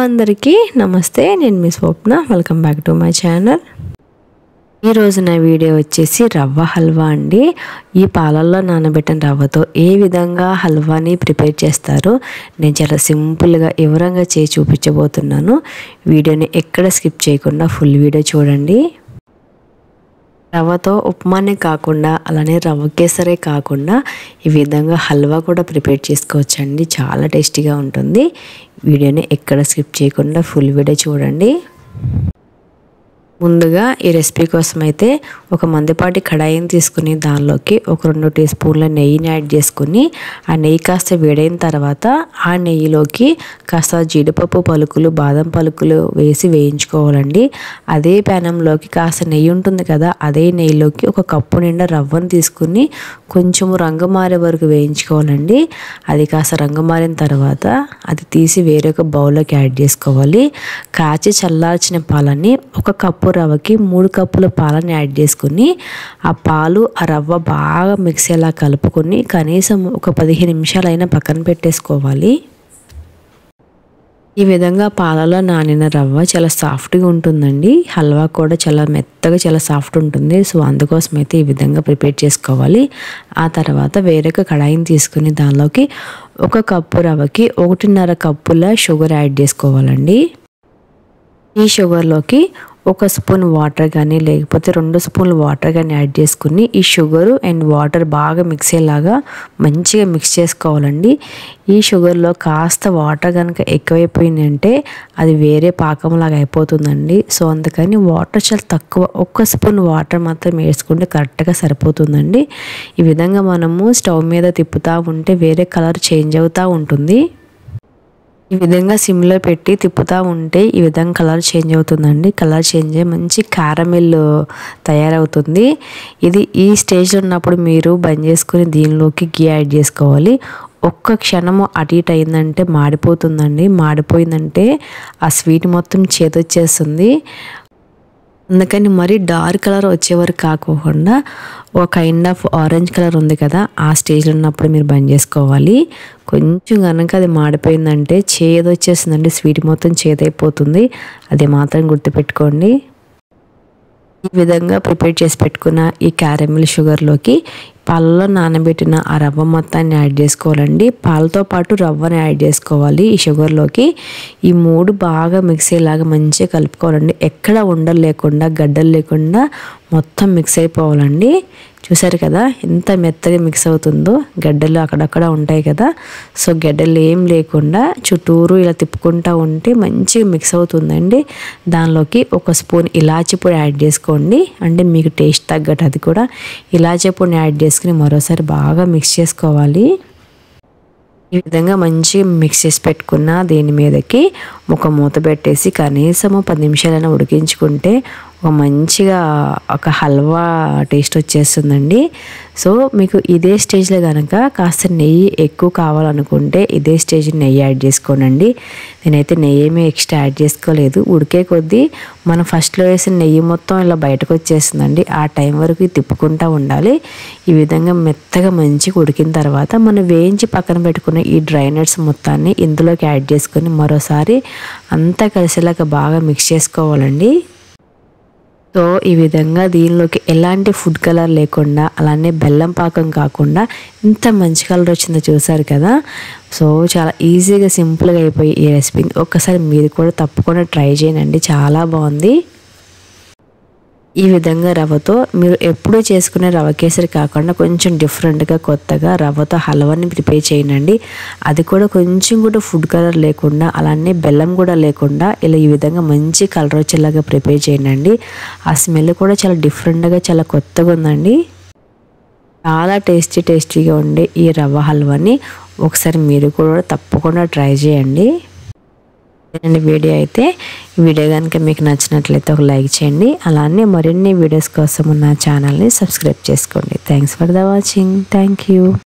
అందరికీ నమస్తే, నేను మీ Swapna. Welcome back to my channel. ఈరోజు నా వీడియో వచ్చేసి రవ్వ హల్వా అండి. ఈ పాలల్లో నానబెట్టిన రవ్వతో ఏ విధంగా హల్వాని ప్రిపేర్ చేస్తారో నేను చాలా సింపుల్గా వివరంగా చేసి చూపించబోతున్నాను. వీడియోని ఎక్కడ స్కిప్ చేయకుండా ఫుల్ వీడియో చూడండి. రవ్వతో ఉప్మానే కాకుండా అలానే రవ్వ కేసరే కాకుండా ఈ విధంగా హల్వా కూడా ప్రిపేర్ చేసుకోవచ్చండి. చాలా టేస్టీగా ఉంటుంది. వీడియోని ఎక్కడ స్కిప్ చేయకుండా ఫుల్ వీడియో చూడండి. ముందుగా ఈ రెసిపీ కోసం అయితే ఒక మందపాటి కడాయిని తీసుకుని దానిలోకి ఒక 2 టీ స్పూన్ల నెయ్యిని యాడ్ చేసుకుని ఆ నెయ్యి కాస్త వేడైన తర్వాత ఆ నెయ్యిలోకి కాస్త జీడిపప్పు పలుకులు, బాదం పలుకులు వేసి వేయించుకోవాలండి. అదే ప్యానంలోకి కాస్త నెయ్యి ఉంటుంది కదా, అదే నెయ్యిలోకి ఒక కప్పు నిండా రవ్వను తీసుకుని కొంచెం రంగు మారే వరకు వేయించుకోవాలండి. అది కాస్త రంగు మారిన తర్వాత అది తీసి వేరొక బౌల్లోకి యాడ్ చేసుకోవాలి. కాచి చల్లార్చిన పాలని ఒక కప్పు రవ్వకి 3 కప్పుల పాలను యాడ్ చేసుకుని ఆ పాలు ఆ రవ్వ బాగా మిక్స్ అయ్యేలా కలుపుకొని కనీసం ఒక 15 నిమిషాలైనా పక్కన పెట్టేసుకోవాలి. ఈ విధంగా పాలలో నానిన రవ్వ చాలా సాఫ్ట్గా ఉంటుందండి. హల్వా కూడా చాలా మెత్తగా చాలా సాఫ్ట్ ఉంటుంది. సో అందుకోసం అయితే ఈ విధంగా ప్రిపేర్ చేసుకోవాలి. ఆ తర్వాత వేరొక కడాయిని తీసుకుని దానిలోకి ఒక కప్పు రవ్వకి 1.5 కప్పుల షుగర్ యాడ్ చేసుకోవాలండి. ఈ షుగర్లోకి 1 స్పూన్ వాటర్ కానీ లేకపోతే 2 స్పూన్లు వాటర్ కానీ యాడ్ చేసుకుని ఈ షుగరు అండ్ వాటర్ బాగా మిక్స్ అయ్యేలాగా మంచిగా మిక్స్ చేసుకోవాలండి. ఈ షుగర్లో కాస్త వాటర్ కనుక ఎక్కువైపోయిందంటే అది వేరే పాకంలాగా అయిపోతుందండి. సో అందుకని వాటర్ చాలా తక్కువ, 1 స్పూన్ వాటర్ మాత్రం వేసుకుంటే కరెక్ట్గా సరిపోతుందండి. ఈ విధంగా మనము స్టవ్ మీద తిప్పుతూ ఉంటే వేరే కలర్ చేంజ్ అవుతూ ఉంటుంది. ఈ విధంగా సిమ్లో పెట్టి తిప్పుతూ ఉంటే ఈ విధంగా కలర్ చేంజ్ అవుతుందండి. కలర్ చేంజ్ అయ్యి మంచి క్యారమెల్ తయారవుతుంది. ఇది ఈ స్టేజ్లో ఉన్నప్పుడు మీరు బంద్ చేసుకుని దీనిలోకి గీ యాడ్ చేసుకోవాలి. ఒక్క క్షణము అటు ఇటు అయిందంటే మాడిపోతుందండి. మాడిపోయిందంటే ఆ స్వీట్ మొత్తం చేదొచ్చేస్తుంది. అందుకని మరీ డార్క్ కలర్ వచ్చేవరకు కాకుండా ఒక కైండ్ ఆఫ్ ఆరెంజ్ కలర్ ఉంది కదా, ఆ స్టేజ్లో ఉన్నప్పుడు మీరు బంద్ చేసుకోవాలి. కొంచెం కనుక అది మాడిపోయిందంటే చేదు వచ్చేస్తుందండి. స్వీట్ మొత్తం చేదైపోతుంది. అది మాత్రం గుర్తుపెట్టుకోండి. ఈ విధంగా ప్రిపేర్ చేసి పెట్టుకున్న ఈ క్యారమెల్ షుగర్లోకి పాలలో నానబెట్టిన ఆ రవ్వ మొత్తాన్ని యాడ్ చేసుకోవాలండి. పాలతో పాటు రవ్వని యాడ్ చేసుకోవాలి ఈ షుగర్లోకి. ఈ 3 బాగా మిక్స్ అయ్యేలాగా మంచిగా కలుపుకోవాలండి. ఎక్కడ ఉండలు లేకుండా, గడ్డలు లేకుండా మొత్తం మిక్స్ అయిపోవాలండి. చూసారు కదా ఎంత మెత్తగా మిక్స్ అవుతుందో. గడ్డలు అక్కడక్కడ ఉంటాయి కదా, సో గడ్డలు ఏం లేకుండా చుట్టూరు ఇలా తిప్పుకుంటూ ఉంటే మంచిగా మిక్స్ అవుతుందండి. దానిలోకి 1 స్పూన్ ఇలాచీ పొడి యాడ్ చేసుకోండి. అంటే మీకు టేస్ట్ తగ్గట్టు అది కూడా ఇలాచీ పొడిని యాడ్ చేసుకుని మరోసారి బాగా మిక్స్ చేసుకోవాలి. ఈ విధంగా మంచిగా మిక్స్ చేసి పెట్టుకున్న దీని మీదకి ఒక మూత పెట్టేసి కనీసము 10 నిమిషాలైనా ఉడికించుకుంటే మంచిగా ఒక హల్వా టేస్ట్ వచ్చేస్తుందండి. సో మీకు ఇదే స్టేజ్లో కనుక కాస్త నెయ్యి ఎక్కువ కావాలనుకుంటే ఇదే స్టేజ్ నెయ్యి యాడ్ చేసుకోనండి. నేనైతే నెయ్యి ఏమీ ఎక్స్ట్రా యాడ్ చేసుకోలేదు. ఉడికే కొద్దీ మనం ఫస్ట్లో వేసిన నెయ్యి మొత్తం ఇలా బయటకు వచ్చేస్తుందండి. ఆ టైం వరకు తిప్పుకుంటూ ఉండాలి. ఈ విధంగా మెత్తగా మంచిగా ఉడికిన తర్వాత మనం వేయించి పక్కన పెట్టుకున్న ఈ డ్రై నట్స్ మొత్తాన్ని ఇందులోకి యాడ్ చేసుకొని మరోసారి అంతా కలిసేలాగా బాగా మిక్స్ చేసుకోవాలండి. సో ఈ విధంగా దీనిలోకి ఎలాంటి ఫుడ్ కలర్ లేకుండా అలానే బెల్లం పాకం కాకుండా ఇంత మంచి కలర్ వచ్చిందో చూసారు కదా. సో చాలా ఈజీగా సింపుల్గా అయిపోయి ఈ రెసిపీని ఒక్కసారి మీరు కూడా తప్పకుండా ట్రై చేయండి. చాలా బాగుంది. ఈ విధంగా రవ్వతో మీరు ఎప్పుడూ చేసుకునే రవ్వ కేసరి కాకుండా కొంచెం డిఫరెంట్గా కొత్తగా రవ్వతో హల్వాని ప్రిపేర్ చేయండి. అది కూడా కొంచెం కూడా ఫుడ్ కలర్ లేకుండా అలానే బెల్లం కూడా లేకుండా ఇలా ఈ విధంగా మంచి కలర్ వచ్చేలాగా ప్రిపేర్ చేయండి. ఆ స్మెల్ కూడా చాలా డిఫరెంట్గా చాలా కొత్తగా ఉందండి. చాలా టేస్టీగా ఉండే ఈ రవ్వ హల్వాని ఒకసారి మీరు కూడా తప్పకుండా ట్రై చేయండి. వీడియో అయితే వీడియో కనుక మీకు నచ్చినట్లయితే ఒక లైక్ చేయండి. అలానే మరిన్ని వీడియోస్ కోసం నా ఛానల్ని సబ్స్క్రైబ్ చేసుకోండి. Thanks for the watching. Thank you.